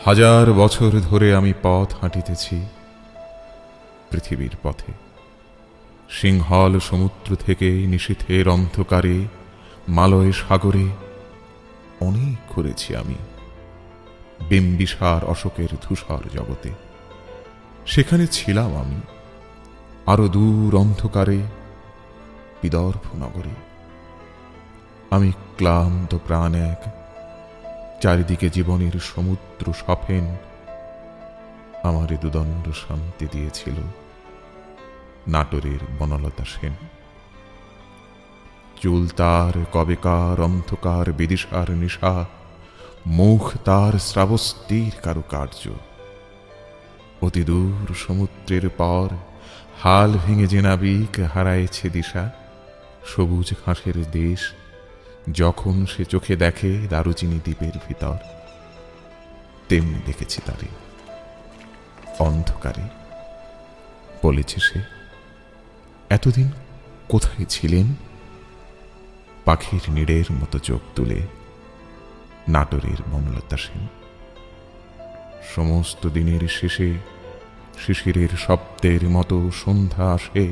হাজার বছর ধরে আমি পথ হাঁটিতেছি পৃথিবীর পথে। সিংহল সমুদ্র থেকে নিশীথের অন্ধকারে, মালয় সাগরে অনেক ঘুরেছি আমি। বিম্বিসার অশোকের ধূসর জগতে সেখানে ছিলাম আমি। আরো দূর অন্ধকারে বিদর্ভ নগরে আমি ক্লান্ত প্রাণ এক, চারিদিকে জীবনের সমুদ্র সফেন আমারে দুদণ্ড শান্তি দিয়েছিল নাটোরের বনলতা সেন। চুল তার কবেকার অন্ধকার বিদিশার নিশা, মুখ তার শ্রাবস্তির কারুকার্য। অতি দূর সমুদ্রের পর হাল ভেঙে যে নাবিক হারায়েছে দিশা, সবুজ ঘাসের দেশ যখন সে চোখে দেখে দারুচিনি দ্বীপের ভিতর, তেমনি দেখেছি তারে অন্ধকারে। বলেছে সে, এতদিন কোথায় ছিলেন? পাখির নীড়ের মতো চোখ তুলে নাটোরের বনলতা সেন। সমস্ত দিনের শেষে শিশিরের শব্দের মতো সন্ধ্যা আসে,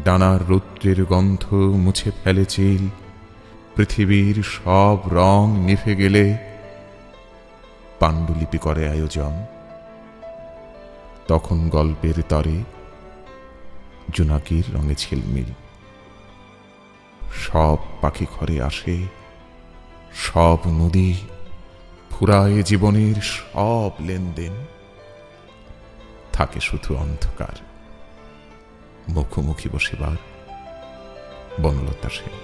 ডানার রৌদ্রের গন্ধ মুছে ফেলে চিল, পৃথিবীর সব রং নিভে গেলে পাণ্ডুলিপি করে আয়োজন। তখন গল্পের তরে জোনাকির রঙে ঝিলমিল। সব পাখি ঘরে আসে, সব নদী ফুরায় জীবনের সব লেনদেন। থাকে শুধু অন্ধকার, মুখোমুখি বসেবার বনলতা সেন।